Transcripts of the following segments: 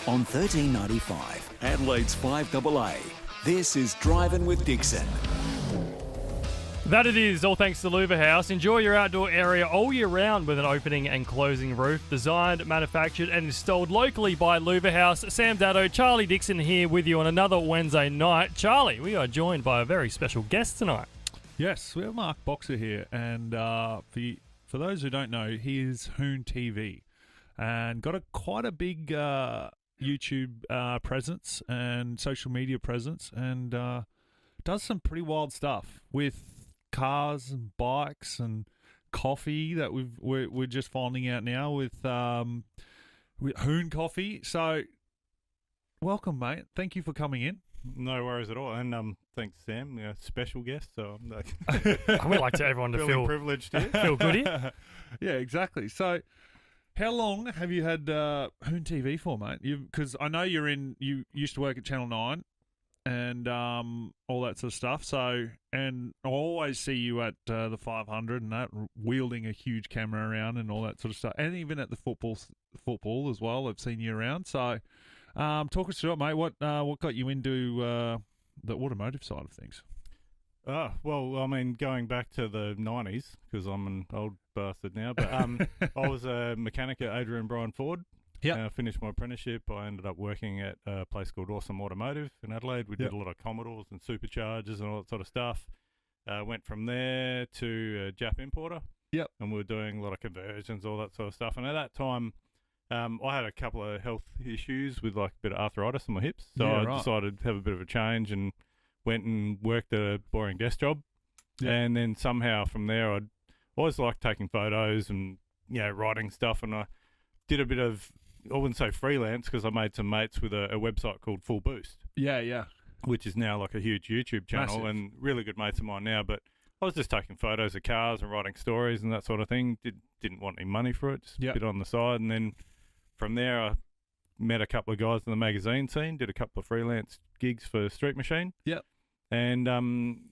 on 1395, Adelaide's 5AA. This is Driving with Dixon. That it is, all thanks to Louver House. Enjoy your outdoor area all year round with an opening and closing roof. Designed, manufactured and installed locally by Louver House. Sam Daddo, Charlie Dixon here with you on another Wednesday night. Charlie, we are joined by a very special guest tonight. Yes, we have Mark Boxer here, and for those who don't know, he is Hoon TV, and got quite a big YouTube presence and social media presence, and does some pretty wild stuff with cars and bikes and coffee that we're just finding out now with Hoon Coffee. So, welcome, mate. Thank you for coming in. No worries at all, and thanks, Sam. Special guest, so I'm We like to everyone to feel privileged here. Feel good here. Yeah, exactly. So, how long have you had Hoon TV for, mate? Because I know you used to work at Channel 9 and all that sort of stuff. So, and I always see you at the 500 and that, wielding a huge camera around and all that sort of stuff. And even at the football as well, I've seen you around. So, talk us through it, mate. What got you into the automotive side of things? Well, I mean, going back to the 90s, because I'm an old bastard now, but I was a mechanic at Adrian Bryan Ford. Yeah. Finished my apprenticeship. I ended up working at a place called Awesome Automotive in Adelaide. We did a lot of Commodores and superchargers and all that sort of stuff. Went from there to a Jap importer. Yep. And we were doing a lot of conversions, all that sort of stuff. And at that time, I had a couple of health issues with like a bit of arthritis in my hips. So I decided to have a bit of a change and went and worked at a boring desk job. Yeah. And then somehow from there, I'd always liked taking photos and, writing stuff. And I did a bit of, I wouldn't say freelance, because I made some mates with a website called Full Boost. Yeah. Which is now like a huge YouTube channel. Massive. And really good mates of mine now. But I was just taking photos of cars and writing stories and that sort of thing. Didn't want any money for it, just a bit on the side. And then from there, I met a couple of guys in the magazine scene, did a couple of freelance gigs for Street Machine. Yep. And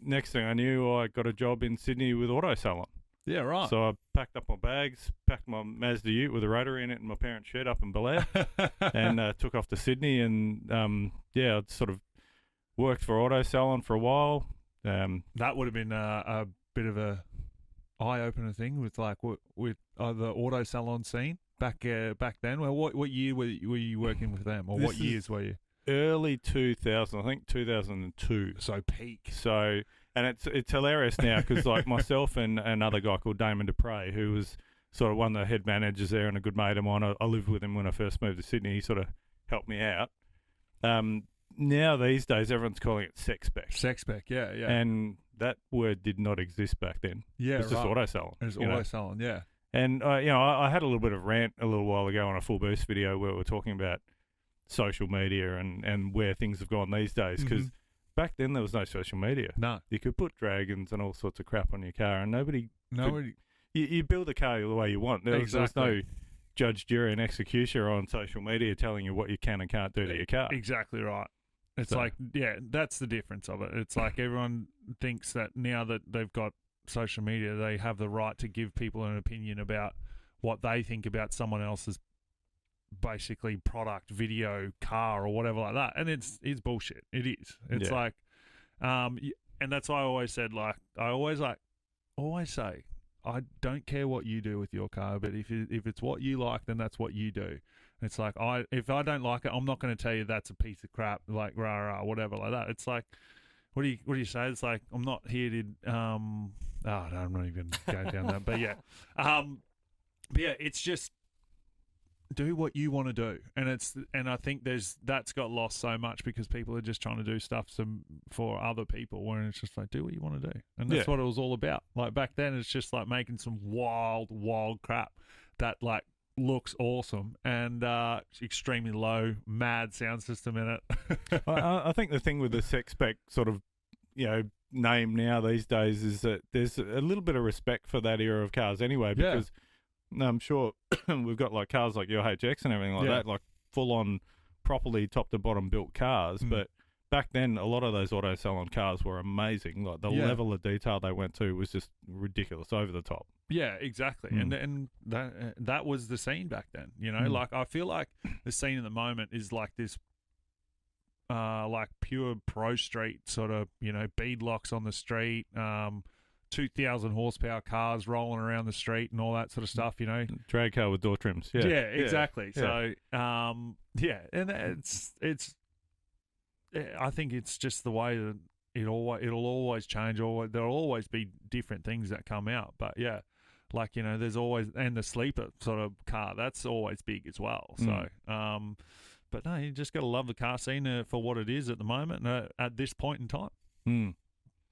next thing I knew, I got a job in Sydney with Auto Salon. Yeah, right. So I packed up my bags, packed my Mazda Ute with a rotary in it in my parents' shed up in Belair, and took off to Sydney. And I sort of worked for Auto Salon for a while. That would have been a bit of a eye-opener thing with the Auto Salon scene back then. Well, what year were you working with them, or what years were you? Early 2000, I think 2002. So peak. So, and it's hilarious now because like myself and another guy called Damon Dupre, who was sort of one of the head managers there and a good mate of mine. I lived with him when I first moved to Sydney. He sort of helped me out. Now these days, everyone's calling it sex spec. Sex spec, yeah. And that word did not exist back then. Yeah, it was just Auto Salon. It was Auto Salon, yeah. And I had a little bit of rant a little while ago on a Full Boost video where we were talking about social media and where things have gone these days, because back then there was no social media. No. You could put dragons and all sorts of crap on your car, and nobody you build a car the way you want. There was no judge, jury and executioner on social media telling you what you can and can't do to your car. Exactly right. It's that's the difference of it. It's like everyone thinks that now that they've got social media, they have the right to give people an opinion about what they think about someone else's basically product, video, car, or whatever like that. And it's bullshit. It is. It's like, and that's why I always said, like, I always say, I don't care what you do with your car, but if it's what you like, then that's what you do. It's like, if I don't like it, I'm not going to tell you that's a piece of crap, like rah, whatever like that. It's like, what do you say? It's like, I'm not here to, no, I'm not even going down that, but yeah. It's just, do what you want to do, and I think that's got lost so much because people are just trying to do stuff for other people, when it's just like, do what you want to do, and that's what it was all about. Like back then, it's just like making some wild crap that like looks awesome and extremely low, mad sound system in it. I think the thing with the sex spec sort of name now these days is that there's a little bit of respect for that era of cars anyway, because I'm sure we've got like cars like your HX and everything like that, like full on, properly top to bottom built cars. But back then, a lot of those auto salon cars were amazing. Like the level of detail they went to was just ridiculous, over the top. Yeah, exactly. And that was the scene back then. You know, like I feel like the scene at the moment is like this, like pure pro street sort of, you know, beadlocks on the street, 2,000 horsepower cars rolling around the street and all that sort of stuff. You know, Drag car with door trims. Yeah, exactly. Yeah. So, and it's. I think it's just the way that it'll always change. There'll always be different things that come out. But yeah, like, you know, there's always, and the sleeper sort of car, that's always big as well. So, but no, you just got to love the car scene for what it is at the moment, at this point in time.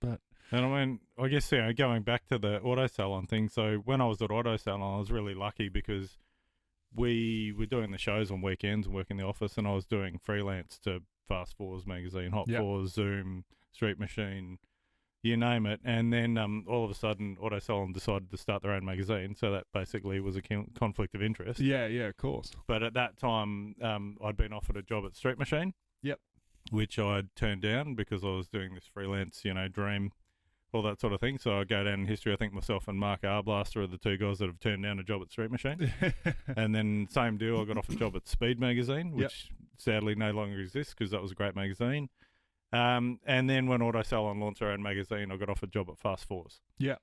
But and I mean, I guess, you know, going back to the auto salon thing. So when I was at auto salon, I was really lucky because we were doing the shows on weekends and working in the office, and I was doing freelance to Fast Fours magazine, Hot Fours, Zoom, Street Machine, you name it. And then all of a sudden, Auto Salon decided to start their own magazine. So that basically was a conflict of interest. Yeah, of course. But at that time, I'd been offered a job at Street Machine. Yep. Which I'd turned down because I was doing this freelance, you know, dream, all that sort of thing. So I go down in history. I think myself and Mark Arblaster are the two guys that have turned down a job at Street Machine. And then same deal, I got off a job at Speed magazine, which sadly no longer exists because that was a great magazine. And then when Auto Salon launched their own magazine, I got off a job at Fast Fours. Yeah.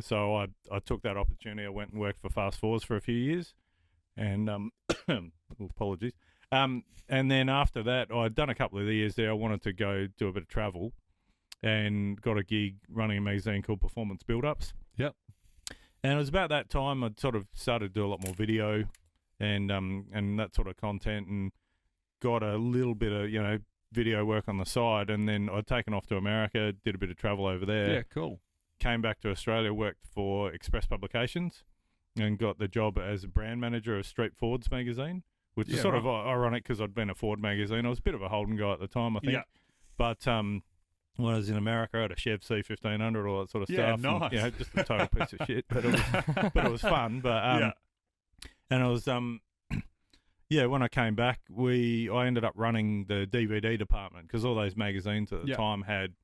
So I took that opportunity. I went and worked for Fast Fours for a few years. And apologies. And then after that, I'd done a couple of years there. I wanted to go do a bit of travel, and got a gig running a magazine called Performance Build-Ups. Yep. And it was about that time I'd sort of started to do a lot more video and that sort of content, and got a little bit of, you know, video work on the side. And then I'd taken off to America, did a bit of travel over there. Yeah, cool. Came back to Australia, worked for Express Publications, and got the job as a brand manager of Street Ford's magazine, which is sort of ironic because I'd been a Ford magazine. I was a bit of a Holden guy at the time, I think. Yeah. But when I was in America, I had a Chev C1500, all that sort of stuff. Yeah, nice. And, you know, just a total piece of shit, but it was fun. But and I was when I came back, I ended up running the DVD department because all those magazines at the time had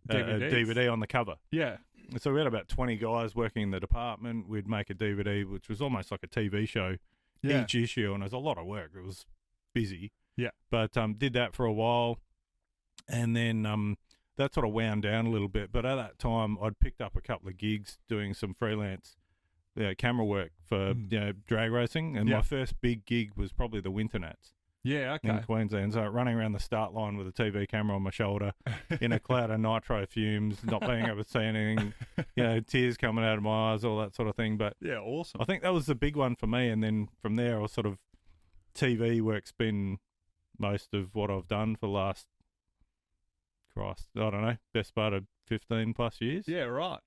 a DVD on the cover. Yeah. So we had about 20 guys working in the department. We'd make a DVD, which was almost like a TV show each issue, and it was a lot of work. It was busy. Yeah. But did that for a while, and then that sort of wound down a little bit. But at that time, I'd picked up a couple of gigs doing some freelance camera work for drag racing, and my first big gig was probably the Winter Nats. Yeah, okay. In Queensland, so running around the start line with a TV camera on my shoulder, in a cloud of nitro fumes, not being able to see anything, tears coming out of my eyes, all that sort of thing. But yeah, awesome. I think that was the big one for me, and then from there, I was sort of TV work's been most of what I've done for the last, I don't know, best part of 15 plus years. Yeah, right.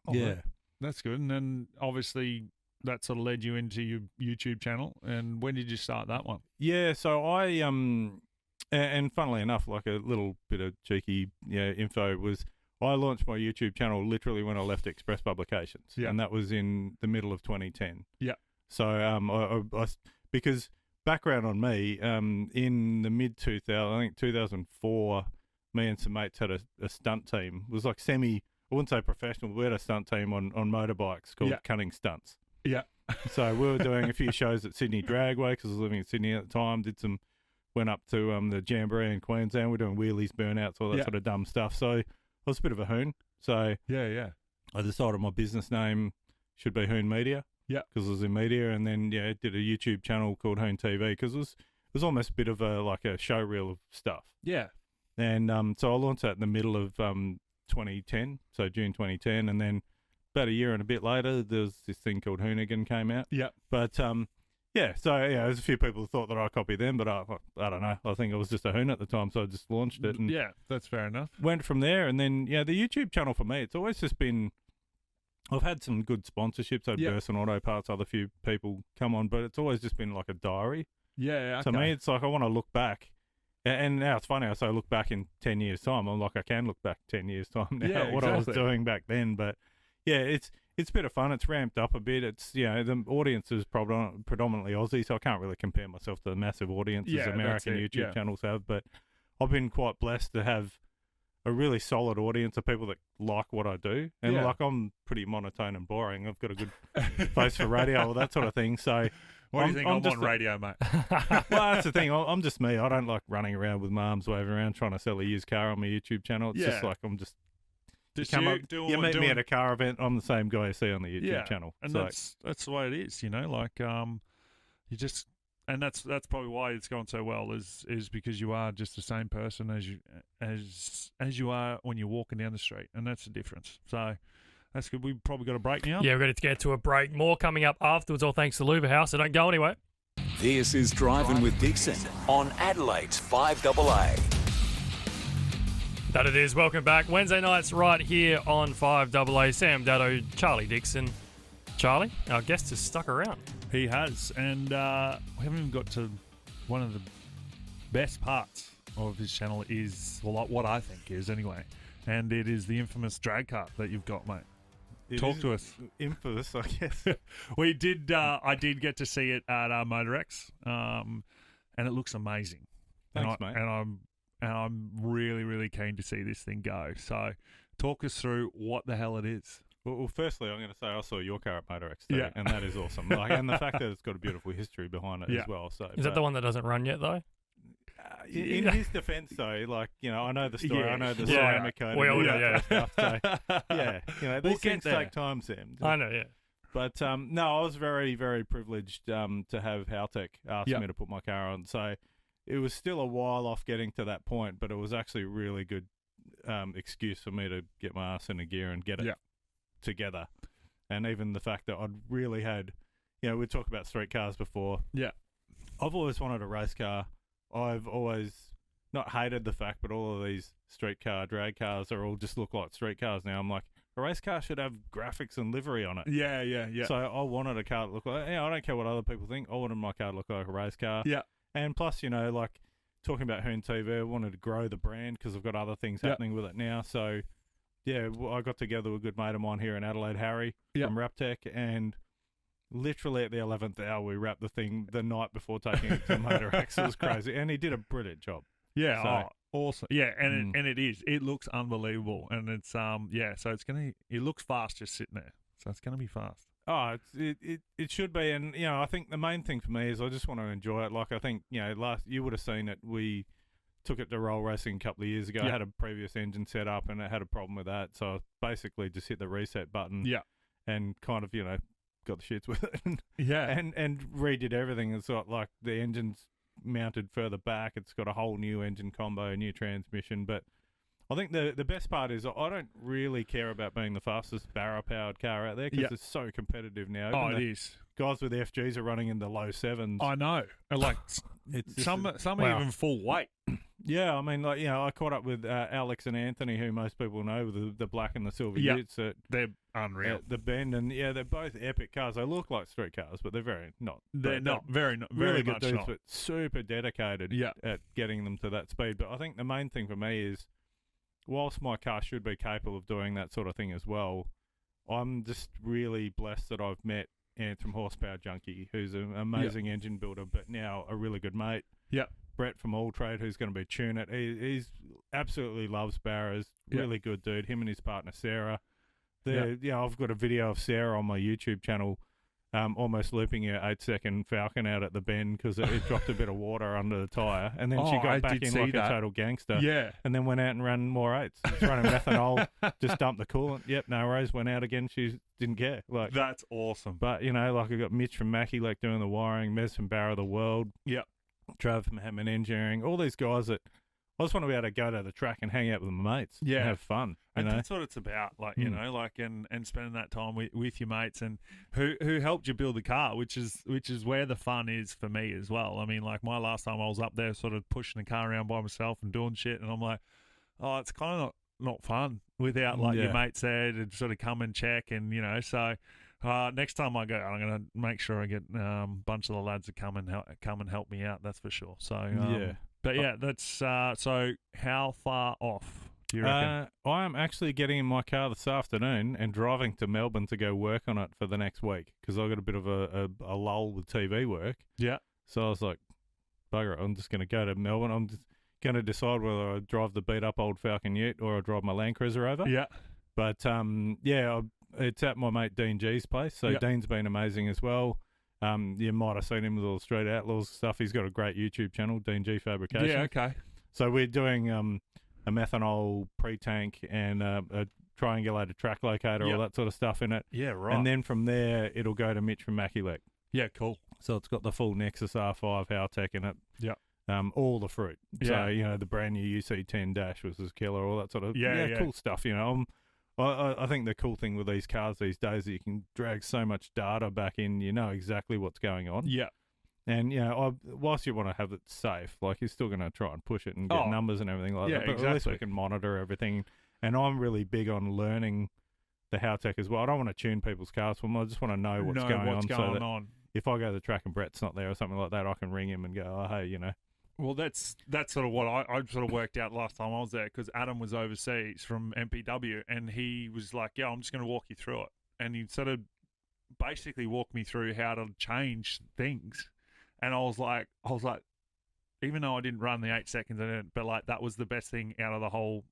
Oh, yeah, that's good. And then obviously that sort of led you into your YouTube channel. And when did you start that one? Yeah, so I and funnily enough, like a little bit of cheeky info was I launched my YouTube channel literally when I left Express Publications, and that was in the middle of 2010. Yeah. So I because background on me, in the mid 2000, I think 2004, me and some mates had a stunt team. It was like I wouldn't say professional, but we had a stunt team on motorbikes called Cunning Stunts. Yeah. So we were doing a few shows at Sydney Dragway because I was living in Sydney at the time. Went up to the Jamboree in Queensland. We're doing wheelies, burnouts, all that sort of dumb stuff. So I was a bit of a hoon. So I decided my business name should be Hoon Media. Yeah. Because I was in media, and then did a YouTube channel called Hoon TV because it was almost a bit of a show reel of stuff. Yeah. And so I launched that in the middle of 2010, so June 2010, and then about a year and a bit later, there's this thing called Hoonigan came out. Yeah. But so there's a few people who thought that I copied them, but I don't know. I think I was just a hoon at the time, so I just launched it. And that's fair enough. Went from there, and then the YouTube channel for me, it's always just been. I've had some good sponsorships. I've Burson Auto Parts, other few people come on, but it's always just been like a diary. Yeah. Okay. To me, it's like I want to look back. And now it's funny, I say look back in 10 years' time. I'm like, I can look back 10 years' time now, what I was doing back then. But, it's a bit of fun. It's ramped up a bit. It's, the audience is predominantly Aussie, so I can't really compare myself to the massive audiences American YouTube channels have. But I've been quite blessed to have a really solid audience of people that like what I do. And Yeah. like, I'm pretty monotone and boring. I've got a good face for radio or that sort of thing. So What do you think? I'm just on radio, mate. well, that's the thing. I'm just me. I don't like running around with my arms waving around trying to sell a used car on my YouTube channel. It's just Yeah. like I'm just Just come you up, doing you what- meet me doing- at a car event. I'm the same guy you see on the YouTube Yeah, channel. and So, that's the way it is, you know. Like, you just, and that's probably why it's going so well is because you are just the same person as you are when you're walking down the street, and that's the difference. So that's good. We've probably got a break now. Yeah, we're ready to get to a break. More coming up afterwards, all thanks to Louver House, so don't go anywhere. This is Driving with Dixon on Adelaide's 5AA. That it is. Welcome back. Wednesday nights right here on 5AA. Sam Dado, Charlie Dixon. Charlie, our guest has stuck around. He has, and we haven't even got to one of the best parts of his channel is, well, what I think is anyway, and it is the infamous drag car that you've got, mate. it Talk is to us. Infamous, I guess. We did. I did get to see it at MotorX, and it looks amazing. Thanks, and mate. I'm really, really keen to see this thing go. So, talk us through what the hell it is. Well, firstly, I'm going to say I saw your car at MotorX too, Yeah. and that is awesome. Like, and the fact that it's got a beautiful history behind it Yeah. as well. So, Is that the one that doesn't run yet, though? In his defence, though, like, you know, I know the story. Yeah. I know the Yeah. ceramic code. We and all all do, that yeah. sort of stuff. So, yeah, you know, We'll these get things there. take time, Sam. I know, yeah. But no, I was very, very privileged to have Haltech ask Yeah. me to put my car on. So it was still a while off getting to that point, but it was actually a really good excuse for me to get my ass in a gear and get it Yeah. together. And even the fact that I'd really had, you know, we talked about street cars before. Yeah. I've always wanted a race car. I've always not hated the fact, but all of these street car, drag cars are all just look like street cars now. I'm like, a race car should have graphics and livery on it. Yeah, yeah, yeah. So I wanted a car to look like, I don't care what other people think. I wanted my car to look like a race car. Yeah. And plus, you know, like talking about Hoon TV, I wanted to grow the brand because I've got other things Yeah. happening with it now. So, yeah, I got together with a good mate of mine here in Adelaide, Harry, Yeah. from Raptech, and literally at the 11th hour, we wrapped the thing the night before taking it to MotorX. It was crazy. And he did a brilliant job. Yeah, So- awesome. Yeah, and it is. It looks unbelievable, and it's yeah. So it looks fast just sitting there. So it's gonna be fast. Oh, it should be, and you know, I think the main thing for me is I just want to enjoy it. Like I think, you know, you would have seen it. We took it to roll racing a couple of years ago. Yeah. I had a previous engine set up, and it had a problem with that. So I basically just hit the reset button. Yeah. And kind of, you know, got the shits with it, Yeah. and redid everything. It's got like the engine's mounted further back. It's got a whole new engine combo, new transmission, but. I think the best part is I don't really care about being the fastest barra-powered car out there because Yeah. it's so competitive now. Oh, Even it the is. guys with FGs are running in the low sevens. I know. And like It's just some Wow. are even full weight. yeah, I mean, like, you know, I caught up with Alex and Anthony, who most people know, with the black and the silver Yeah. utes at They're unreal. the Bend, and yeah, they're both epic cars. They look like street cars, but they're very not. They're not very Really good much dudes, not. but super dedicated Yeah. at getting them to that speed. But I think the main thing for me is, whilst my car should be capable of doing that sort of thing as well, I'm just really blessed that I've met Ant from Horsepower Junkie, who's an amazing engine builder, but now a really good mate. Yep. Brett from All Trade, who's going to be tuning it. He's absolutely loves barras. Yep. Really good dude. Him and his partner Sarah. Yep. Yeah, I've got a video of Sarah on my YouTube channel, almost looping her 8-second Falcon out at the Bend because it dropped a bit of water under the tyre, and then she Oh, got I back did in see like that. a total gangster. Yeah. And then went out and ran more eights. She's running methanol, just dumped the coolant. Yep, no worries. Went out again. She didn't care. Like, That's awesome. but you know, like I got Mitch from Mackie, like doing the wiring. Mez from Barra the World. Yep. Trav from Hammond Engineering. All these guys that I just want to be able to go to the track and hang out with my mates. Yeah. and have fun. You And know. that's what it's about, like, you know, like and spending that time with your mates and who helped you build the car, which is where the fun is for me as well. I mean, like my last time I was up there sort of pushing the car around by myself and doing shit, and I'm like, oh, it's kind of not fun without like your Yeah. mates there to sort of come and check, and you know, so next time I go, I'm gonna make sure I get a bunch of the lads to come and help me out. That's for sure. So Yeah. but yeah, that's so how far off do you reckon? I am actually getting in my car this afternoon and driving to Melbourne to go work on it for the next week because I got a bit of a lull with TV work. Yeah. So I was like, bugger it, I'm just going to go to Melbourne. going to decide whether I drive the beat up old Falcon Ute or I drive my Land Cruiser over. Yeah. But it's at my mate Dean G's place. So Dean's been amazing as well. You might have seen him with all the Street Outlaws stuff. He's got a great YouTube channel, Dean G Fabrication. Yeah, okay. So we're doing a methanol pre-tank and a triangulated track locator, all that sort of stuff in it. Yeah, right. And then from there, it'll go to Mitch from Maculek. Yeah, cool. So it's got the full Nexus R5 Haltech in it. Yeah. All the fruit. Yeah. So, you know, the brand new UC10 Dash was his killer, all that sort of Yeah. cool stuff, you know. I think the cool thing with these cars these days is you can drag so much data back in, you know exactly what's going on. Yeah. And, you know, whilst you want to have it safe, like, you're still going to try and push it and get numbers and everything like that. But at least we can monitor everything. And I'm really big on learning the Haltech as well. I don't want to tune people's cars for them. I just want to know what's going on. So that if I go to the track and Brett's not there or something like that, I can ring him and go, oh, hey, you know. Well, that's sort of what I sort of worked out last time I was there, because Adam was overseas from MPW, and he was like, yeah, I'm just going to walk you through it. And he sort of basically walked me through how to change things. And I was like, even though I didn't run the 8 seconds in it, but like that was the best thing out of the whole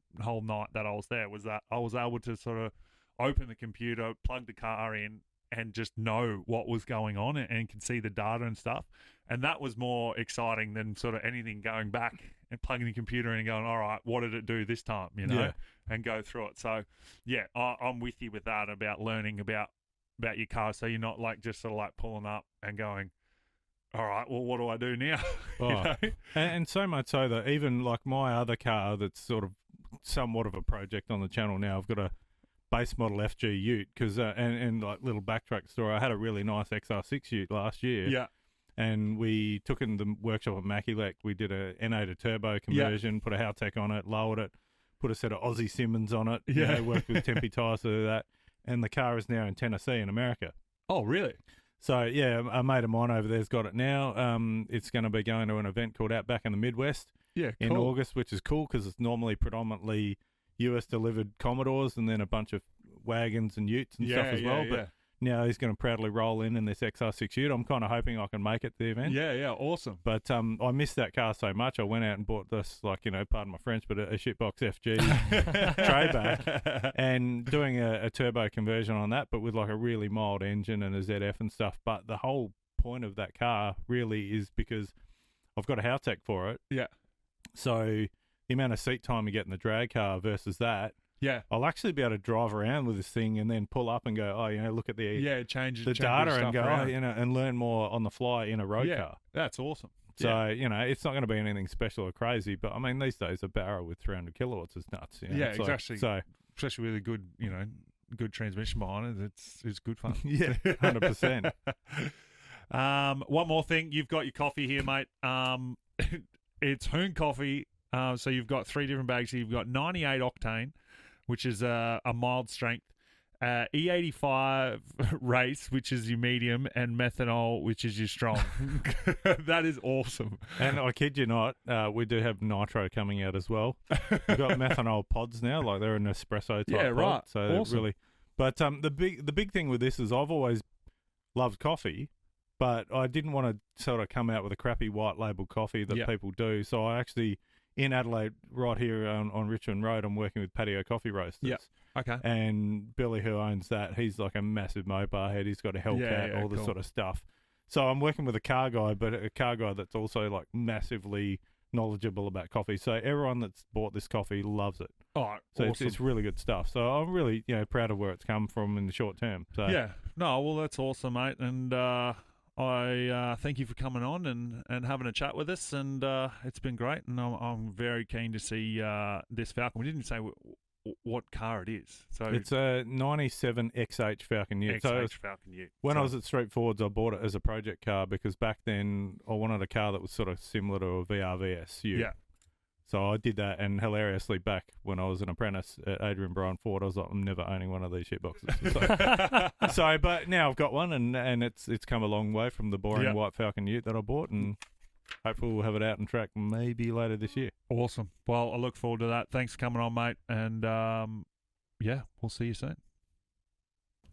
night that I was there, was that I was able to sort of open the computer, plug the car in, and just know what was going on and can see the data and stuff. And that was more exciting than sort of anything going back and plugging the computer in and going, all right, what did it do this time, you know, and go through it. So, yeah, I'm with you with that about learning about your car, so you're not like just sort of like pulling up and going, all right, well, what do I do now? You know? And so much so that even like my other car that's sort of somewhat of a project on the channel now, I've got a base model FG Ute, because and like little backtrack story, I had a really nice XR6 Ute last year. Yeah. And we took it in the workshop at Maculek. We did a NA to turbo conversion, put a Haltech on it, lowered it, put a set of Aussie Simmons on it. You know, worked with Tempe tyres to do that. And the car is now in Tennessee in America. Oh, really? So, yeah, a mate of mine over there's got it now. It's going to be going to an event called Outback in the Midwest in August, which is cool because it's normally predominantly US-delivered Commodores and then a bunch of wagons and Utes and stuff as well. But now he's going to proudly roll in this XR6 Ute. I'm kind of hoping I can make it to the event. Yeah, awesome. But I missed that car so much. I went out and bought this, like, you know, pardon my French, but a shitbox FG tray back, and doing a turbo conversion on that, but with like a really mild engine and a ZF and stuff. But the whole point of that car really is because I've got a Haltech for it. Yeah. So the amount of seat time you get in the drag car versus that, I'll actually be able to drive around with this thing and then pull up and go, oh, you know, look at the data and go, oh, you know, and learn more on the fly in a road car. That's awesome. So, you know, it's not going to be anything special or crazy, but I mean, these days a barrel with 300 kilowatts is nuts. You know? Yeah, exactly. So, especially with a good, you know, good transmission behind it, it's good fun. 100%. One more thing, you've got your coffee here, mate. It's Hoon coffee. So you've got 3 different bags here. You've got 98 octane, which is a mild strength, E85 race, which is your medium, and methanol, which is your strong. That is awesome. And I kid you not, we do have nitro coming out as well. We've got methanol pods now, like they're an espresso type pod. So awesome. Really, but the big thing with this is I've always loved coffee, but I didn't want to sort of come out with a crappy white label coffee that people do. So I actually, in Adelaide, right here on Richmond Road, I'm working with Patio Coffee Roasters. Yeah. Okay. And Billy, who owns that, he's like a massive Mopar head. He's got a Hellcat, all this sort of stuff. So I'm working with a car guy, but a car guy that's also like massively knowledgeable about coffee. So everyone that's bought this coffee loves it. Oh, so awesome. it's really good stuff. So I'm really, you know, proud of where it's come from in the short term. So yeah. No, well, that's awesome, mate. And I thank you for coming on and having a chat with us, and it's been great, and I'm very keen to see this Falcon. We didn't say what car it is. So it's a 97 XH Falcon Ute. Falcon Ute. When I was at Street Forwards, I bought it as a project car because back then I wanted a car that was sort of similar to a VRVS Ute. Yeah. So I did that, and hilariously, back when I was an apprentice at Adrian Bryan Ford, I was like, I'm never owning one of these shitboxes. So, but now I've got one, and it's come a long way from the boring white Falcon Ute that I bought, and hopefully we'll have it out and track maybe later this year. Awesome. Well, I look forward to that. Thanks for coming on, mate, and we'll see you soon.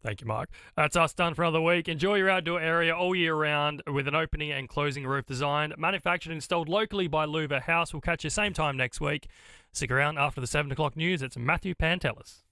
Thank you, Mark. That's us done for another week. Enjoy your outdoor area all year round with an opening and closing roof designed, manufactured and installed locally by Louver House. We'll catch you same time next week. Stick around after the 7 o'clock news. It's Matthew Pantelis.